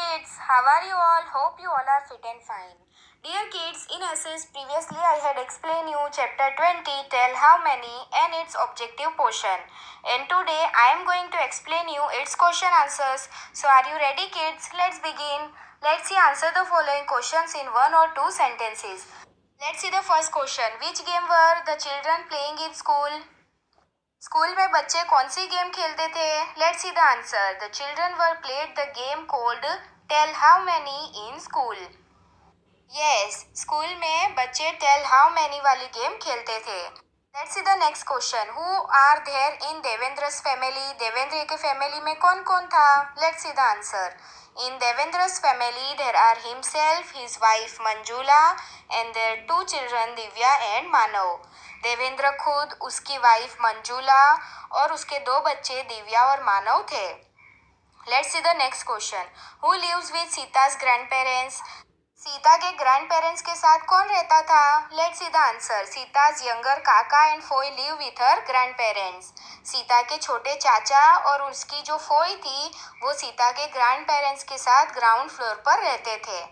kids, how are you all? Hope you all are fit and fine. Dear kids, in essence, previously I had explained you chapter 20, tell how many and its objective portion. And today I am going to explain you its question answers. So are you ready kids? Let's begin. Let's see answer the following questions in one or two sentences. Let's see the first question. Which game were the children playing in school? School में बच्चे कौन सी game खेलते थे? Let's see the answer. The children were played the game called tell how many in school. Yes, school में बच्चे tell how many वाली game खेलते थे. Let's see the next question. Who are there in Devendra's family? Devendra के family में कौन कौन था? Let's see the answer. In Devendra's family, there are himself, his wife Manjula, and their two children Divya and Manav. Devendra खुद, उसकी wife Manjula और उसके दो बच्चे दिव्या और मानव थे. Let's see the next question. Who lives with Sita's grand parents? Sita के grand parents के साथ कौन रहता था? Let's see the answer. Sita's younger kaka and foi live with her grand parents. Sita के छोटे चाचा और उसकी जो फोई थी वो सीता के ग्रैंड पेरेंट्स के साथ ग्राउंड फ्लोर पर रहते थे.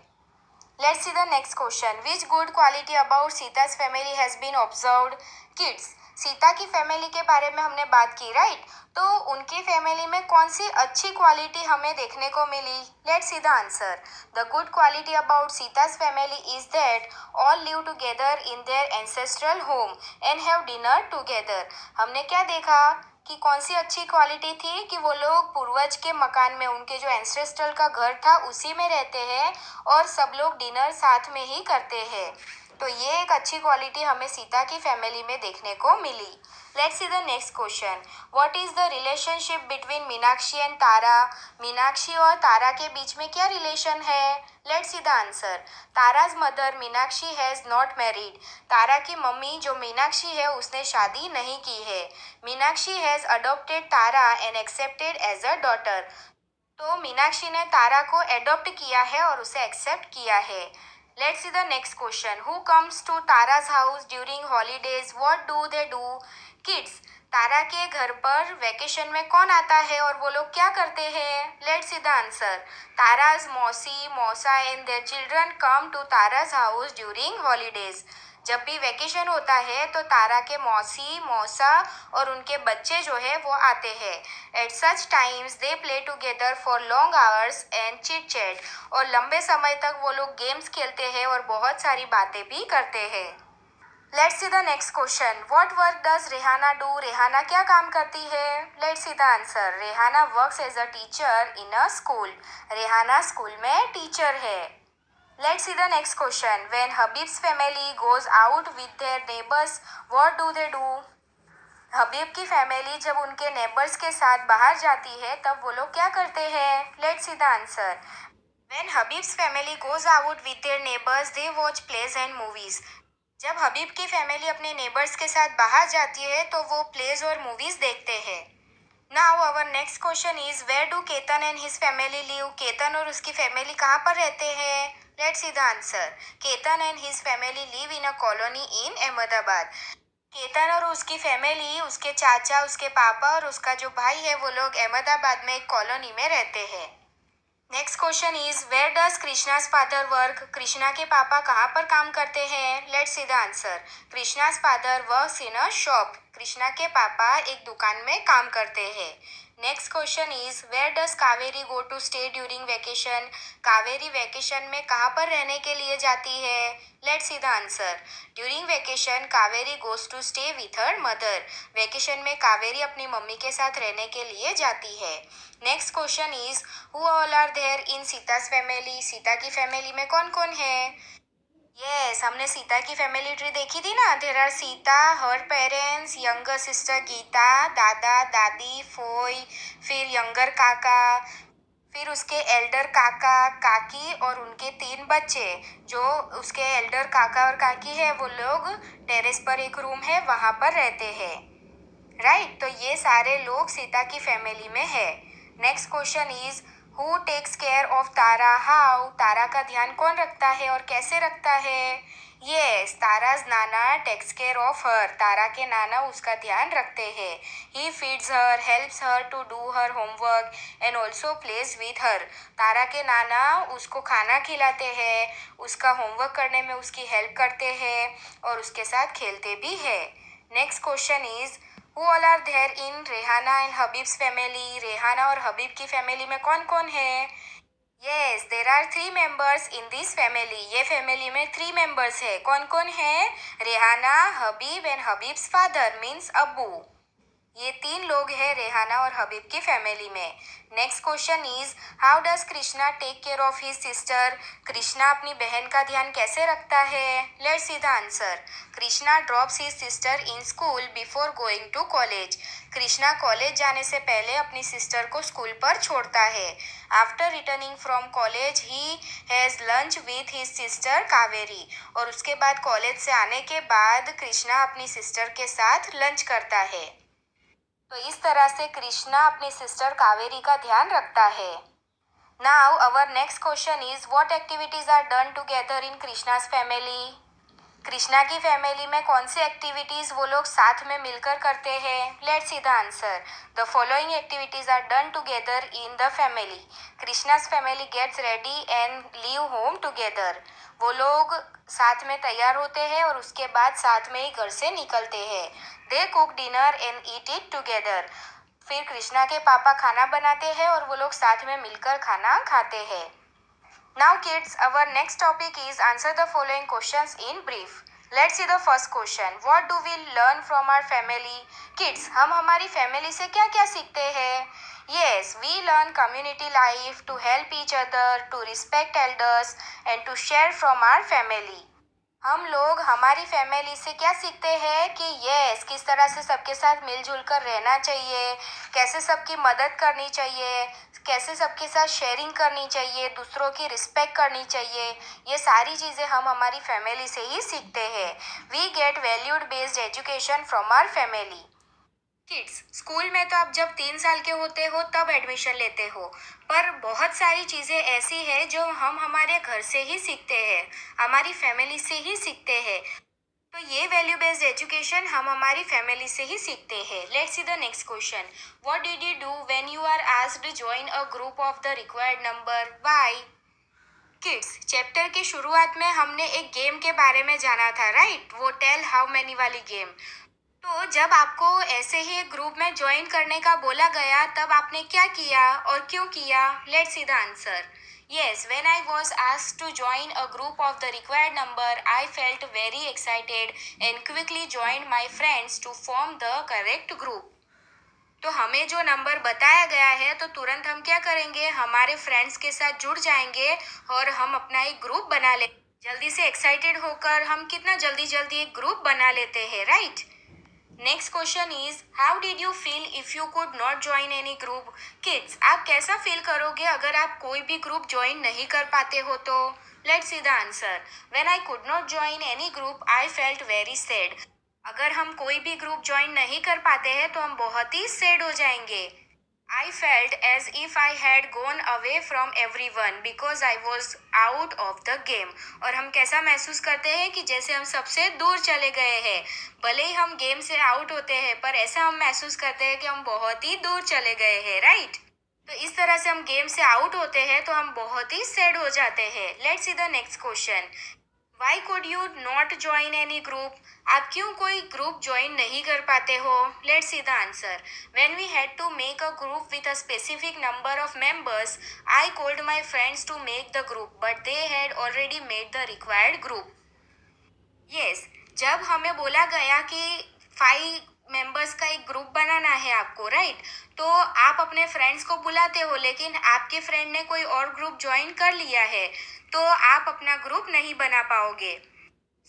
Let's see the next question. Which good quality about Sita's family has been observed? Kids, Sita की फैमिली के बारे में हमने बात की राइट? तो उनकी फैमिली में कौन सी अच्छी क्वालिटी हमें देखने को मिली? Let's see the answer. The good quality about Sita's family is that all live together in their ancestral home and have dinner together. हमने क्या देखा कि कौन सी अच्छी क्वालिटी थी कि वो लोग पूर्वज के मकान में, उनके जो एंसेस्ट्रल का घर था उसी में रहते हैं और सब लोग डिनर साथ में ही करते हैं. तो ये एक अच्छी क्वालिटी हमें सीता की फैमिली में देखने को मिली. Let's see the next question. What is the relationship between Meenakshi and Tara? Meenakshi और तारा के बीच में क्या रिलेशन है? Let's see the answer. Tara's mother Meenakshi has not married. Tara की मम्मी जो मीनाक्षी है उसने शादी नहीं की है. Meenakshi has adopted Tara and accepted as a daughter. तो मीनाक्षी ने तारा को एडॉप्ट किया है और उसे एक्सेप्ट किया है. Let's see the next question. Who comes to Tara's house during holidays? What do they do? Kids, Tara के घर पर वेकेशन में कौन आता है और वो लोग क्या करते हैं? Let's see the answer. Tara's mausi, mausa and their children come to Tara's house during holidays. जब भी वेकेशन होता है तो तारा के मौसी, मौसा और उनके बच्चे जो है वो आते हैं. At such times they play together for long hours and chit chat. और लंबे समय तक वो लोग गेम्स खेलते हैं और बहुत सारी बातें भी करते हैं. Let's see the next question. What work does Rehana do? Rehana क्या काम करती है? Let's see the answer. Rehana works as a teacher in a school. Rehana school में टीचर है. Let's see the next question. When Habib's family goes out with their neighbours, what do they do? Habib की family जब उनके neighbours के साथ बाहर जाती है तब वो लोग क्या करते हैं? Let's see the answer. When Habib's family goes out with their neighbours they watch plays and movies. जब हबीब की फैमिली अपने नेबर्स के साथ बाहर जाती है तो वो प्लेज और मूवीज देखते हैं. Now our next question is where do Ketan and his family live? Ketan और उसकी फैमिली कहाँ पर रहते हैं? Let's see the answer. Ketan and his family live in a colony in Ahmedabad. Ketan और उसकी फैमिली, उसके चाचा, उसके पापा और उसका जो भाई है वो लोग अहमदाबाद में एक कॉलोनी में रहते हैं. Next question is where does Krishna's father work? Krishna के पापा कहाँ पर काम करते हैं? Let's see the answer. Krishna's father works in a shop. Krishna के पापा एक दुकान में काम करते हैं. Next question is where does Kaveri go to stay during vacation? Kaveri vacation में कहाँ पर रहने के लिए जाती है? Let's see the answer. During vacation Kaveri goes to stay with her mother. Vacation में कावेरी अपनी मम्मी के साथ रहने के लिए जाती है. Next question is who all are there in Sita's family? Sita की फैमिली में कौन कौन है? यस, हमने सीता की फैमिली ट्री देखी थी ना. There are Sita, her parents, younger sister Gita, dada dadi, Foy, फिर यंगर काका, फिर उसके एल्डर काका, काकी और उनके 3 बच्चे. जो उसके एल्डर काका और काकी है वो लोग टेरेस पर एक रूम है वहाँ पर रहते हैं राइट. तो ये सारे लोग सीता की फैमिली में है. Next question is who takes care of Tara how, Tara का ध्यान कौन रखता है और कैसे रखता है? Yes, Tara's nana takes care of her, Tara के नाना उसका ध्यान रखते हैं। He feeds her, helps her to do her homework and also plays with her, Tara के नाना उसको खाना खिलाते हैं, उसका होमवर्क करने में उसकी हेल्प करते हैं और उसके साथ खेलते भी है। Next question is who all are there in Rehana and Habib's family, Rehana और हबीब की फैमिली में कौन कौन है? Yes, there are 3 members in this family, ये फैमिली में 3 मेंबर्स है। कौन कौन है? Rehana, Habib and Habib's father means अब्बू, ये 3 लोग हैं रेहाना और हबीब की फैमिली में। Next question is how does Krishna take care of his sister, Krishna अपनी बहन का ध्यान कैसे रखता है? Let's see the answer. Krishna drops his sister in school before going to college, Krishna college जाने से पहले अपनी सिस्टर को स्कूल पर छोड़ता है। After returning from college he has lunch with his sister Kaveri, और उसके बाद कॉलेज से आने के बाद कृष्णा अपनी सिस्टर के साथ लंच करता है। तो इस तरह से कृष्णा अपनी सिस्टर कावेरी का ध्यान रखता है। Now our next question is what activities are done together in Krishna's family, Krishna की फैमिली में कौन सी एक्टिविटीज वो लोग साथ में मिलकर करते हैं? Let's see the answer. The following activities are done together in the family, Krishna's family gets ready and leave home together, वो लोग साथ में तैयार होते हैं और उसके बाद साथ में ही घर से निकलते हैं। They cook dinner and eat it together, फिर कृष्णा के पापा खाना बनाते हैं और वो लोग साथ में मिलकर खाना खाते हैं। Now kids, our next topic is answer the following questions in brief. Let's see the first question. What do we learn from our family? Kids, हम हमारी फैमिली से क्या क्या सीखते हैं? Yes, we learn community life, to help each other, to respect elders and to share from our family. हम लोग हमारी फैमिली से क्या सीखते हैं कि यस किस तरह से सबके साथ मिलजुल कर रहना चाहिए, कैसे सबकी मदद करनी चाहिए, कैसे सबके साथ शेयरिंग करनी चाहिए, दूसरों की रिस्पेक्ट करनी चाहिए, ये सारी चीज़ें हम हमारी फैमिली से ही सीखते हैं। We get valued based education from our family. Kids, school में तो आप जब 3 साल के होते हो तब एडमिशन लेते हो, पर बहुत सारी चीज़ें ऐसी है जो हम हमारे घर से ही सीखते हैं, हमारी फैमिली से ही सीखते हैं। तो ये वैल्यू बेस्ड एजुकेशन हम हमारी फैमिली से ही सीखते हैं। Let's see the next question. What did you do when you are asked join a group of the required number, why? Kids, chapter की शुरुआत में हमने एक गेम के बारे में जाना था, राइट? वो टेल हाउ मैनी वाली गेम। तो जब आपको ऐसे ही एक ग्रुप में ज्वाइन करने का बोला गया तब आपने क्या किया और क्यों किया? Let's see the answer. Yes, when I was asked to join a group of the required number, I felt very excited and quickly joined my friends to form the correct group. तो हमें जो number बताया गया है तो तुरंत हम क्या करेंगे, हमारे फ्रेंड्स के साथ जुड़ जाएंगे और हम अपना एक ग्रुप बना ले। जल्दी से एक्साइटेड होकर हम कितना जल्दी जल्दी एक ग्रुप बना लेते हैं, right? Next question is how did you feel if you could not join any group? Kids, आप कैसा फील करोगे अगर आप कोई भी ग्रुप ज्वाइन नहीं कर पाते हो तो? Let's see the answer. When I could not join any group I felt very sad, अगर हम कोई भी ग्रुप ज्वाइन नहीं कर पाते हैं तो हम बहुत ही सैड हो जाएंगे। I felt as if I had gone away from everyone because I was out of the game. और हम कैसा महसूस करते हैं कि जैसे हम सबसे दूर चले गए हैं, भले ही हम गेम से आउट होते हैं पर ऐसा हम महसूस करते हैं कि हम बहुत ही दूर चले गए हैं, राइट? तो इस तरह से हम गेम से आउट होते हैं तो हम बहुत ही सैड हो जाते हैं। Let's see the next question. Why could you not join any group? आप क्यों कोई ग्रुप ज्वाइन नहीं कर पाते हो? Let's see the answer. When we had to make a group with a specific number of members, I called my friends to make the group but they had already made the required group. Yes, जब हमें बोला गया कि 5 members का एक group बनाना है आपको, right? तो आप अपने फ्रेंड्स को बुलाते हो लेकिन आपके फ्रेंड ने कोई और ग्रुप ज्वाइन कर लिया है तो आप अपना ग्रुप नहीं बना पाओगे।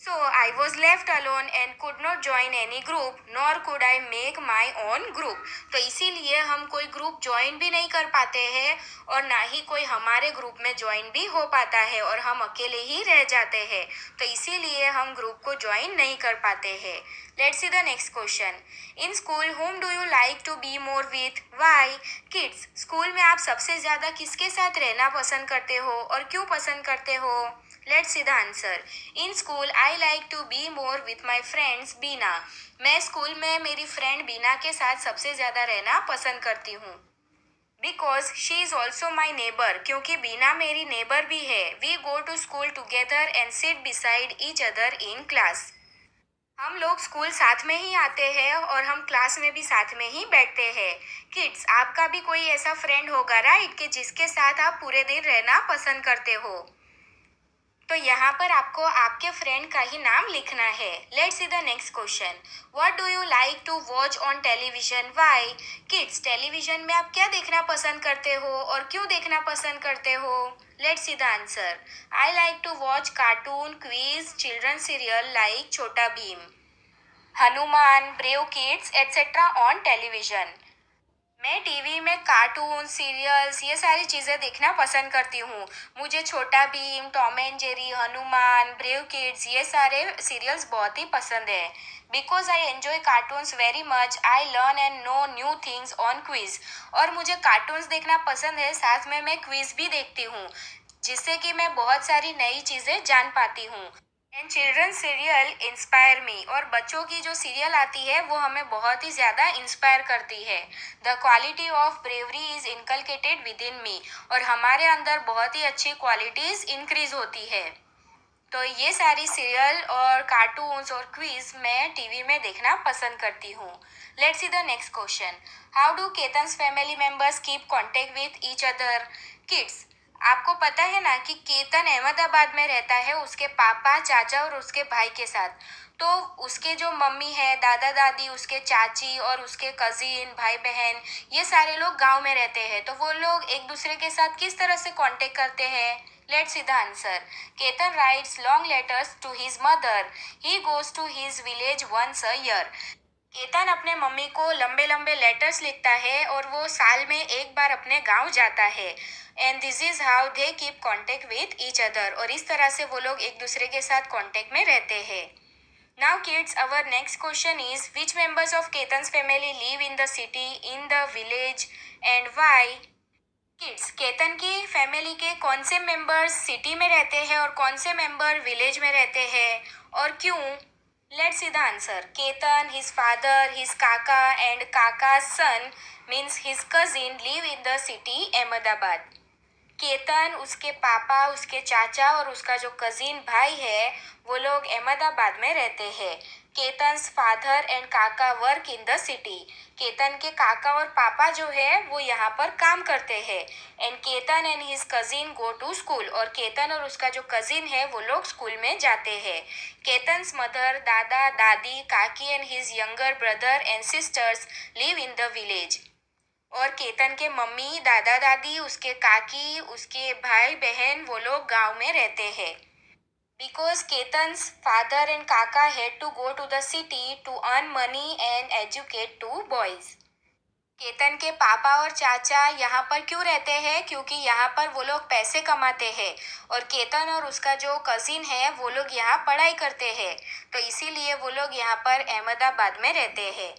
So I was left alone and could not join any group, nor could I make my own group. तो इसीलिए हम कोई ग्रुप ज्वाइन भी नहीं कर पाते हैं और ना ही कोई हमारे ग्रुप में ज्वाइन भी हो पाता है और हम अकेले ही रह जाते हैं, तो इसीलिए हम ग्रुप को ज्वाइन नहीं कर पाते हैं। Let's see the next question. In school, whom do you like to be more with? Why? Kids, school में आप सबसे ज़्यादा किसके साथ रहना पसंद करते हो और क्यों पसंद करते हो? Let's see the answer. In school, I like to be more with my friends बीना. मैं स्कूल में मेरी फ्रेंड बीना के साथ सबसे ज़्यादा रहना पसंद करती हूँ. Because she is also my neighbour, क्योंकि बीना मेरी नेबर भी है. We go to school together and sit beside each other in class. हम लोग स्कूल साथ में ही आते हैं और हम क्लास में भी साथ में ही बैठते हैं. किड्स, आपका भी कोई ऐसा फ्रेंड होगा राइट कि जिसके साथ आप पूरे दिन रहना पसंद करते हो. तो यहाँ पर आपको आपके फ्रेंड का ही नाम लिखना है. Let's see the next question. What do you like to watch on television? Why? Kids, television में आप क्या देखना पसंद करते हो और क्यों देखना पसंद करते हो? Let's see the answer. I like to watch cartoon, quiz, children serial like Chhota Bheem, Hanuman, brave kids etcetera on television. मैं टीवी में कार्टून, सीरियल्स ये सारी चीज़ें देखना पसंद करती हूँ. मुझे Chhota Bheem, Tom and Jerry, Hanuman, brave kids ये सारे सीरियल्स बहुत ही पसंद है. Because I enjoy cartoons very much, I learn and know new things on quiz. और मुझे कार्टून्स देखना पसंद है, साथ में मैं क्विज भी देखती हूँ जिससे कि मैं बहुत सारी नई चीज़ें जान पाती हूँ. And children serial inspire me, और बच्चों की जो सीरियल आती है वो हमें बहुत ही ज़्यादा इंस्पायर करती है. The quality of bravery is inculcated with in me, और हमारे अंदर बहुत ही अच्छी क्वालिटीज़ इंक्रीज होती है. तो ये सारी सीरियल और कार्टून्स और क्विज मैं टीवी में देखना पसंद करती हूँ. Let's see the next question. How do Ketan's family members keep contact with each other? Kids, आपको पता है ना कि केतन अहमदाबाद में रहता है उसके पापा, चाचा और उसके भाई के साथ. तो उसके जो मम्मी है, दादा दादी, उसके चाची और उसके कजिन, भाई बहन, ये सारे लोग गांव में रहते हैं. तो वो लोग एक दूसरे के साथ किस तरह से कांटेक्ट करते हैं? Let's see the answer. Ketan writes long letters to his mother. He goes to his village once a year. Ketan अपने मम्मी को लंबे लंबे लेटर्स लिखता है और वो साल में एक बार अपने गांव जाता है. And this is how they keep contact with each other, और इस तरह से वो लोग एक दूसरे के साथ कॉन्टेक्ट में रहते हैं. Now kids, our next question is which members of Ketan's family live in the city, in the village and why? Kids, Ketan की फैमिली के कौन से मेंबर्स सिटी में रहते हैं और कौन से मेंबर विलेज में रहते हैं और क्यों? Let's see the answer. Ketan, his father, his kaka and kaka's son means his cousin live in the city Ahmedabad. Ketan, उसके पापा, उसके चाचा और उसका जो कजिन भाई है वो लोग अहमदाबाद में रहते हैं. केतन्स फादर एंड काका work in the city. Ketan के काका और पापा जो है वो यहाँ पर काम करते हैं. And Ketan and his cousin go to school, और केतन और उसका जो कजिन है वो लोग स्कूल में जाते हैं. केतन्स मदर, दादा दादी, काकी and his younger brother and sisters live in the village. और केतन के मम्मी, दादा दादी, उसके काकी, उसके भाई बहन वो लोग गांव में रहते हैं. Because Ketan's father and kaka had to go to the city to earn money and educate two boys. Ketan के पापा और चाचा यहाँ पर क्यों रहते हैं? क्योंकि यहाँ पर वो लोग पैसे कमाते हैं, और केतन और उसका जो कजिन है वो लोग यहाँ पढ़ाई करते हैं. तो इसीलिए वो लोग यहाँ पर अहमदाबाद में रहते हैं.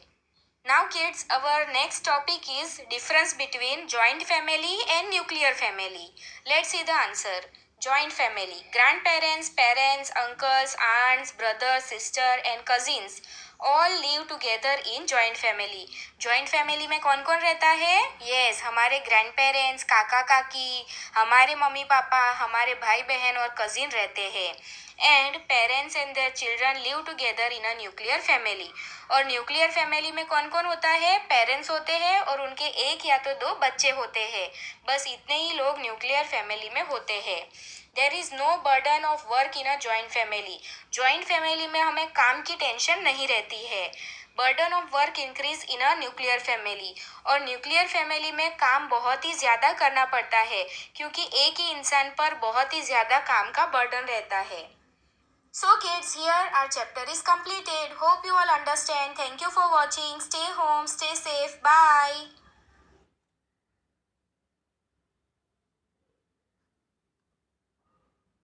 Now kids, our next topic is difference between joint family and nuclear family. Let's see the answer. Joint family. Grandparents, parents, uncles, aunts, brothers, sister and cousins all live together in joint family. Joint family में कौन कौन रहता है? Yes, हमारे grandparents, काका काकी, हमारे mummy papa, हमारे भाई बहन और cousin रहते हैं. And parents and their children live together in a nuclear family. और न्यूक्लियर फैमिली में कौन कौन होता है? पेरेंट्स होते हैं और उनके एक या तो दो बच्चे होते हैं. बस इतने ही लोग न्यूक्लियर फैमिली में होते हैं. There is no burden of work in a joint family. Joint family में हमें काम की टेंशन नहीं रहती है. Burden of work increase in a nuclear family. और न्यूक्लियर फैमिली में काम बहुत ही ज़्यादा करना पड़ता है, क्योंकि एक ही इंसान पर बहुत ही ज़्यादा काम का बर्डन रहता है. So kids, here our chapter is completed. Hope you all understand. Thank you for watching. Stay home, stay safe. Bye.